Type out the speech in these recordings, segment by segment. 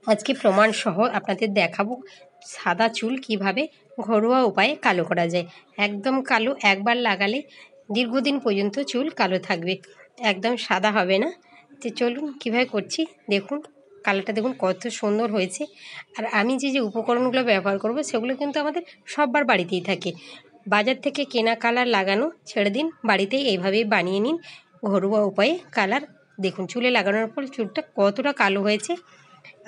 আজকে প্রমাণ সহ আপনাদের দেখাবো সাদা চুল কিভাবে ঘরোয়া উপায়ে কালো করা যায়। একদম কালো, একবার লাগালে দীর্ঘদিন পর্যন্ত চুল কালো থাকবে, একদম সাদা হবে না। তো চলুন কিভাবে করছি দেখুন। কালারটা দেখুন কত সুন্দর হয়েছে। আর আমি যে উপকরণগুলো ব্যবহার করব সেগুলো কিন্তু আমাদের সবার বাড়িতেই থাকে। বাজার থেকে কেনা কালার লাগানো ছেড়ে দিন, বাড়িতেই এইভাবেই বানিয়ে নিন ঘরোয়া উপায়ে কালার। দেখুন চুলে লাগানোর পর চুলটা কতটা কালো হয়েছে।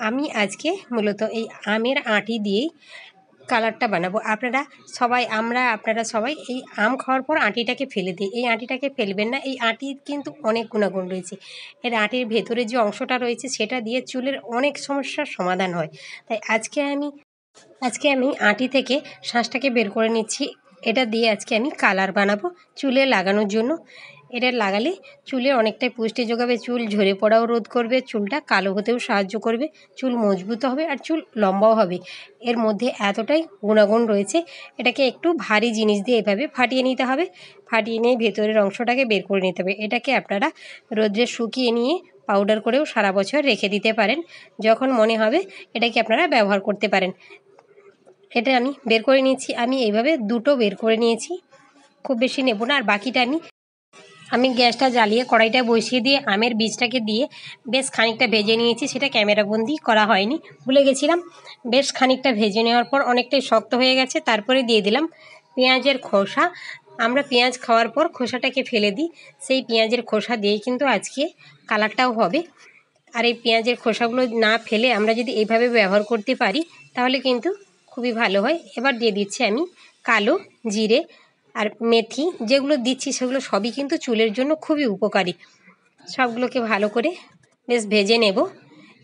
আমি আজকে মূলত এই আমের আঁটি দিয়েই কালারটা বানাবো। আপনারা সবাই এই আম খাওয়ার পর আঁটিটাকে ফেলে দিই। এই আঁটিটাকে ফেলবেন না। এই আঁটির কিন্তু অনেক গুণাগুণ রয়েছে। এর আঁটির ভেতরে যে অংশটা রয়েছে সেটা দিয়ে চুলের অনেক সমস্যার সমাধান হয়। তাই আজকে আমি আঁটি থেকে শাঁসটাকে বের করে নিচ্ছি। এটা দিয়ে আজকে আমি কালার বানাবো চুলে লাগানোর জন্য। এটা লাগালে চুলে অনেকটাই পুষ্টি যোগাবে, চুল ঝরে পড়াও রোধ করবে, চুলটা কালো হতেও সাহায্য করবে, চুল মজবুত হবে আর চুল লম্বাও হবে। এর মধ্যে এতটাই গুণাগুণ রয়েছে। এটাকে একটু ভারী জিনিস দিয়ে এভাবে ফাটিয়ে নিতে হবে। ফাটিয়ে নিয়ে ভেতরের অংশটাকে বের করে নিতে হবে। এটাকে আপনারা রোদ্রে শুকিয়ে নিয়ে পাউডার করেও সারা বছর রেখে দিতে পারেন। যখন মনে হবে এটাকে আপনারা ব্যবহার করতে পারেন। এটা আমি বের করে নিয়েছি। আমি এইভাবে দুটো বের করে নিয়েছি, খুব বেশি নেব না। আর বাকিটা আমি গ্যাসটা জ্বালিয়ে কড়াইটা বসিয়ে দিয়ে আমের বীজটাকে দিয়ে বেশ খানিকটা ভেজে নিয়েছি। সেটা ক্যামেরাবন্দি করা হয়নি, ভুলে গেছিলাম। বেশ খানিকটা ভেজে নেওয়ার পর অনেকটাই শক্ত হয়ে গেছে। তারপরে দিয়ে দিলাম পেঁয়াজের খোসা। আমরা পেঁয়াজ খাওয়ার পর খোসাটাকে ফেলে দিই, সেই পেঁয়াজের খোসা দিয়েই কিন্তু আজকে কালারটাও হবে। আর এই পেঁয়াজের খোসাগুলো না ফেলে আমরা যদি এইভাবে ব্যবহার করতে পারি তাহলে কিন্তু খুবই ভালো হয়। এবার দিয়ে দিচ্ছি আমি কালো জিরে আর মেথি। যেগুলো দিচ্ছি সেগুলো সবই কিন্তু চুলের জন্য খুবই উপকারী। সবগুলোকে ভালো করে বেশ ভেজে নেব।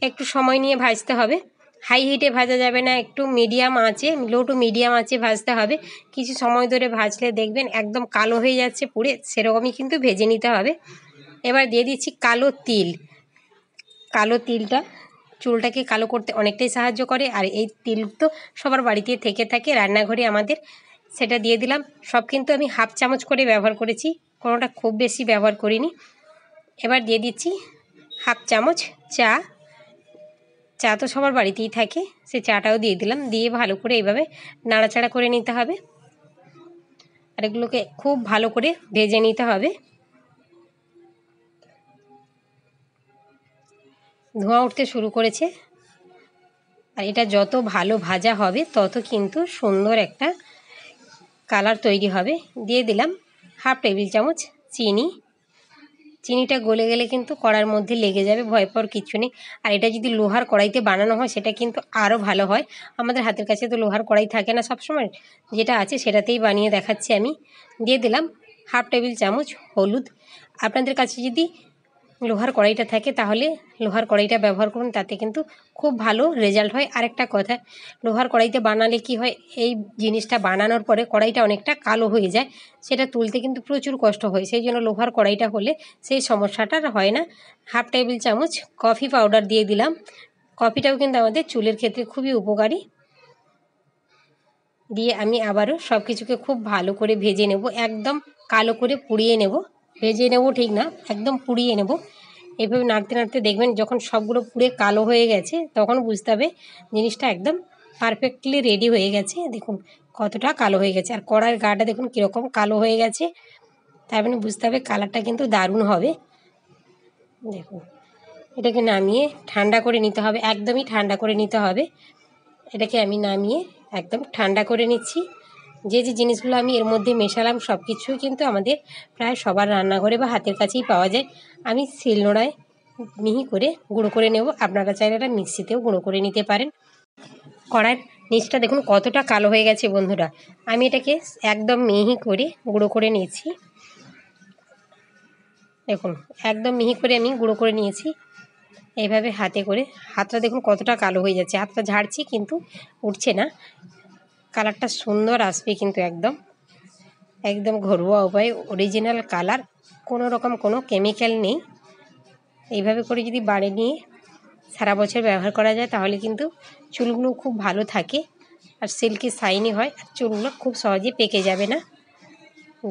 একটু সময় নিয়ে ভাজতে হবে, হাই হিটে ভাজা যাবে না, একটু মিডিয়াম আঁচে, লো টু মিডিয়াম আঁচে ভাজতে হবে। কিছু সময় ধরে ভাজলে দেখবেন একদম কালো হয়ে যাচ্ছে পুড়ে, সেরকমই কিন্তু ভেজে নিতে হবে। এবার দিয়ে দিচ্ছি কালো তিল। কালো তিলটা চুলটাকে কালো করতে অনেকটাই সাহায্য করে। আর এই তিল তো সবার বাড়িতে থেকে থাকে, রান্নাঘরে আমাদের। সেটা দিয়ে দিলাম। সব কিন্তু আমি হাফ চামচ করে ব্যবহার করেছি, কোনোটা খুব বেশি ব্যবহার করিনি। এবার দিয়ে দিচ্ছি হাফ চামচ চা। চা তো সবার বাড়িতেই থাকে, সে চাটাও দিয়ে দিলাম। দিয়ে ভালো করে এইভাবে নাড়াচাড়া করে নিতে হবে। আর এগুলোকে খুব ভালো করে ভেজে নিতে হবে। ধোঁয়া উঠতে শুরু করেছে। আর এটা যত ভালো ভাজা হবে তত কিন্তু সুন্দর একটা কালার তৈরি হবে। দিয়ে দিলাম হাফ টেবিল চামচ চিনি। চিনিটা গলে গেলে কিন্তু কড়ার মধ্যে লেগে যাবে, ভয় পাওয়ার কিচ্ছু নেই। আর এটা যদি লোহার কড়াইতে বানানো হয় সেটা কিন্তু আরও ভালো হয়। আমাদের হাতের কাছে তো লোহার কড়াই থাকে না সবসময়, যেটা আছে সেটাতেই বানিয়ে দেখাচ্ছি আমি। দিয়ে দিলাম হাফ টেবিল চামচ হলুদ। আপনাদের কাছে যদি লোহার কড়াইটা থাকে তাহলে লোহার কড়াইটা ব্যবহার করুন, তাতে কিন্তু খুব ভালো রেজাল্ট হয়। আরেকটা কথা, লোহার কড়াইতে বানালে কি হয়, এই জিনিসটা বানানোর পরে কড়াইটা অনেকটা কালো হয়ে যায়, সেটা তুলতে কিন্তু প্রচুর কষ্ট হয়। সেই জন্য লোহার কড়াইটা হলে সেই সমস্যাটা হয় না। হাফ টেবিল চামচ কফি পাউডার দিয়ে দিলাম। কফিটাও কিন্তু আমাদের চুলের ক্ষেত্রে খুবই উপকারী। দিয়ে আমি আবারও সব কিছুকে খুব ভালো করে ভেজে নেব, একদম কালো করে পুড়িয়ে নেব। ভেজে নেব ঠিক না, একদম পুড়িয়ে নেব। এভাবে নাড়তে নাড়তে দেখবেন যখন সবগুলো পুড়ে কালো হয়ে গেছে তখন বুঝতে হবে জিনিসটা একদম পারফেক্টলি রেডি হয়ে গেছে। দেখুন কতটা কালো হয়ে গেছে। আর কড়াইয়ের গাটা দেখুন কীরকম কালো হয়ে গেছে, তার মানে বুঝতে হবে কালারটা কিন্তু দারুণ হবে। দেখুন এটাকে নামিয়ে ঠান্ডা করে নিতে হবে, একদমই ঠান্ডা করে নিতে হবে। এটাকে আমি নামিয়ে একদম ঠান্ডা করে নিচ্ছি। যে জিনিসগুলো আমি এর মধ্যে মেশালাম সব কিছুই কিন্তু আমাদের প্রায় সবার রান্নাঘরে বা হাতের কাছেই পাওয়া যায়। আমি শিলনোড়ায় মিহি করে গুঁড়ো করে নেব, আপনারা চাইলে এটা মিক্সিতেও গুঁড়ো করে নিতে পারেন। কড়াইয়ের নিচটা দেখুন কতটা কালো হয়ে গেছে বন্ধুরা। আমি এটাকে একদম মিহি করে গুঁড়ো করে নিয়েছি। দেখুন একদম মিহি করে আমি গুঁড়ো করে নিয়েছি। এইভাবে হাতে করে, হাতটা দেখুন কতটা কালো হয়ে যাচ্ছে, হাতটা ঝাড়ছি কিন্তু উঠছে না। কালারটা সুন্দর আসবে কিন্তু একদম একদম ঘরোয়া উপায়, অরিজিনাল কালার, কোনো রকম কোনো কেমিক্যাল নেই। এইভাবে করে যদি বাড়ি নিয়ে সারা বছর ব্যবহার করা যায় তাহলে কিন্তু চুলগুলো খুব ভালো থাকে আর সিল্কি শাইনি হয়, আর চুলগুলো খুব সহজে পেকে যাবে না।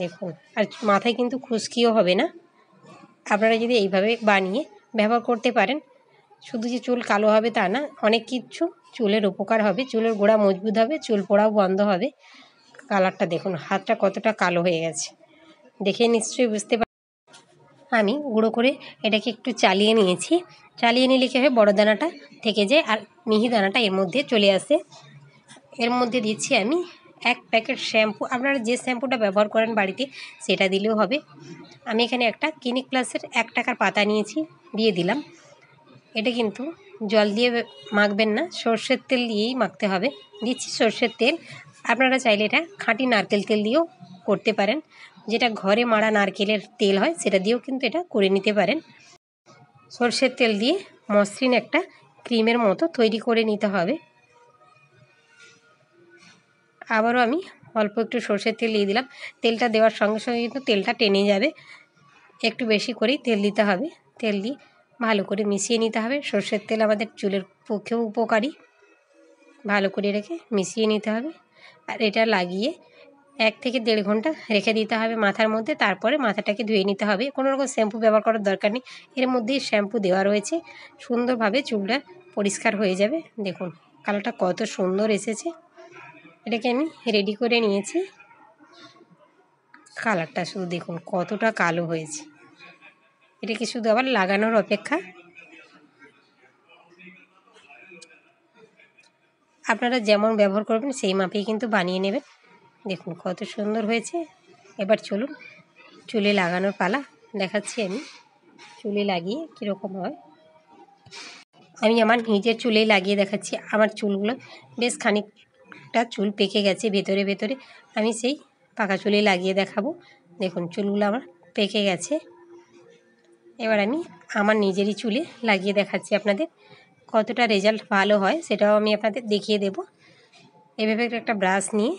দেখুন আর মাথায় কিন্তু খুশকিও হবে না। আপনারা যদি এইভাবে বানিয়ে ব্যবহার করতে পারেন শুধু যে চুল কালো হবে তা না, অনেক কিছু চুলের উপকার হবে, চুলের গোড়া মজবুত হবে, চুল পড়াও বন্ধ হবে। কালারটা দেখুন, হাতটা কতটা কালো হয়ে গেছে, দেখে নিশ্চয়ই বুঝতে পার। আমি গুঁড়ো করে এটাকে একটু চালিয়ে নিয়েছি। চালিয়ে নিলে কী হবে, বড় দানাটা থেকে যায় আর মিহি দানাটা এর মধ্যে চলে আসে। এর মধ্যে দিচ্ছি আমি 1 প্যাকেট শ্যাম্পু। আপনারা যে শ্যাম্পুটা ব্যবহার করেন বাড়িতে সেটা দিলেও হবে। আমি এখানে একটা ক্লিনিক প্লাসের 1 টাকার পাতা নিয়েছি, দিয়ে দিলাম। এটা কিন্তু জল দিয়ে মাখবেন না, সর্ষের তেল দিয়েই মাখতে হবে। দিচ্ছি সর্ষের তেল। আপনারা চাইলে এটা খাঁটি নারকেল তেল দিয়েও করতে পারেন, যেটা ঘরে মাড়া নারকেলের তেল হয় সেটা দিয়েও কিন্তু এটা করে নিতে পারেন। সর্ষের তেল দিয়ে মসৃণ একটা ক্রিমের মতো তৈরি করে নিতে হবে। আবারও আমি অল্প একটু সর্ষের তেল দিয়ে দিলাম। তেলটা দেওয়ার সঙ্গে সঙ্গে কিন্তু তেলটা টেনে যাবে, একটু বেশি করেই তেল দিতে হবে। তেল দিয়ে ভালো করে মিশিয়ে নিতে হবে। সর্ষের তেল আমাদের চুলের পক্ষেও উপকারী। ভালো করে রেখে মিশিয়ে নিতে হবে। আর এটা লাগিয়ে 1 থেকে 1.5 ঘন্টা রেখে দিতে হবে মাথার মধ্যে। তারপরে মাথাটাকে ধুয়ে নিতে হবে। কোনো রকম শ্যাম্পু ব্যবহার করার দরকার নেই, এর মধ্যেই শ্যাম্পু দেওয়া রয়েছে। সুন্দরভাবে চুলটা পরিষ্কার হয়ে যাবে। দেখুন কালারটা কত সুন্দর এসেছে। এটাকে আমি রেডি করে নিয়েছি। কালারটা শুধু দেখুন কতটা কালো হয়েছে। এটাকে শুধু আবার লাগানোর অপেক্ষা। আপনারা যেমন ব্যবহার করবেন সেই মাপেই কিন্তু বানিয়ে নেবেন। দেখুন কত সুন্দর হয়েছে। এবার চলুন চুলে লাগানোর পালা। দেখাচ্ছি আমি চুলে লাগিয়ে কীরকম হয়। আমি আমার নিজের চুলেই লাগিয়ে দেখাচ্ছি। আমার চুলগুলো বেশ খানিকটা চুল পেকে গেছে ভেতরে ভেতরে। আমি সেই পাকা চুলে লাগিয়ে দেখাবো। দেখুন চুলগুলো আমার পেকে গেছে। এবার আমি আমার নিজেরই চুলে লাগিয়ে দেখাচ্ছি আপনাদের। কতটা রেজাল্ট ভালো হয় সেটাও আমি আপনাদের দেখিয়ে দেব। এভাবে একটা ব্রাশ নিয়ে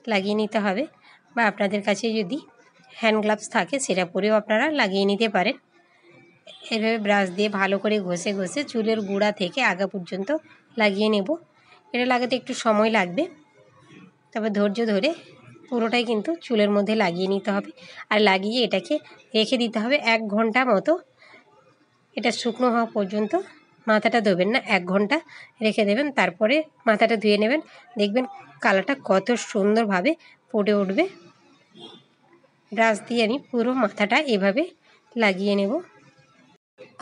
লাগিয়ে নিতে হবে, বা আপনাদের কাছে যদি হ্যান্ড গ্লাভস থাকে সেটা পরেও আপনারা লাগিয়ে নিতে পারেন। এভাবে ব্রাশ দিয়ে ভালো করে ঘষে ঘষে চুলের গোড়া থেকে আগা পর্যন্ত লাগিয়ে নেব। এটা লাগাতে একটু সময় লাগবে, তবে ধৈর্য ধরে পুরোটাই কিন্তু চুলের মধ্যে লাগিয়ে নিতে হবে। আর লাগিয়ে এটাকে রেখে দিতে হবে 1 ঘন্টা মতো। এটা শুকনো হওয়া পর্যন্ত মাথাটা ধোবেন না, 1 ঘন্টা রেখে দেবেন। তারপরে মাথাটা ধুয়ে নেবেন, দেখবেন কালারটা কত সুন্দরভাবে ফুটে উঠবে। ব্রাশ দিয়ে আমি পুরো মাথাটা এভাবে লাগিয়ে নেব।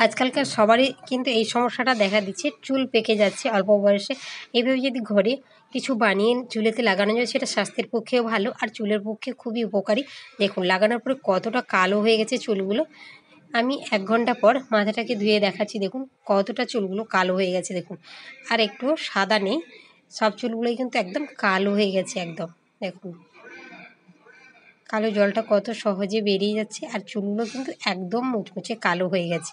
আজকালকার সবারই কিন্তু এই সমস্যাটা দেখা দিচ্ছে, চুল পেকে যাচ্ছে অল্প বয়সে। এইভাবে যদি ঘরে কিছু বানিয়ে চুলেতে লাগানো যায় সেটা স্বাস্থ্যের পক্ষেও ভালো আর চুলের পক্ষে খুবই উপকারী। দেখুন লাগানোর পরে কতটা কালো হয়ে গেছে চুলগুলো। আমি 1 ঘন্টা পর মাথাটাকে ধুয়ে দেখাচ্ছি, দেখুন কতটা চুলগুলো কালো হয়ে গেছে। দেখুন আর একটুও সাদা নেই, সব চুলগুলোই কিন্তু একদম কালো হয়ে গেছে একদম। দেখুন কালো জলটা কত সহজে বেরিয়ে যাচ্ছে আর চুলগুলো কিন্তু একদম মুচমুচে কালো হয়ে গেছে।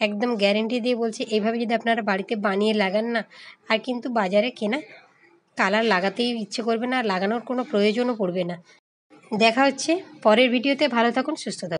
একদম গ্যারেন্টি দিয়ে বলছি, এইভাবে যদি আপনারা বাড়িতে বানিয়ে লাগান না, আর কিন্তু বাজারে কেনা কালার লাগাতেই ইচ্ছে করবে না, লাগানোর কোনো প্রয়োজনও পড়বে না। দেখা হচ্ছে পরের ভিডিওতে। ভালো থাকুন, সুস্থ থাকুন।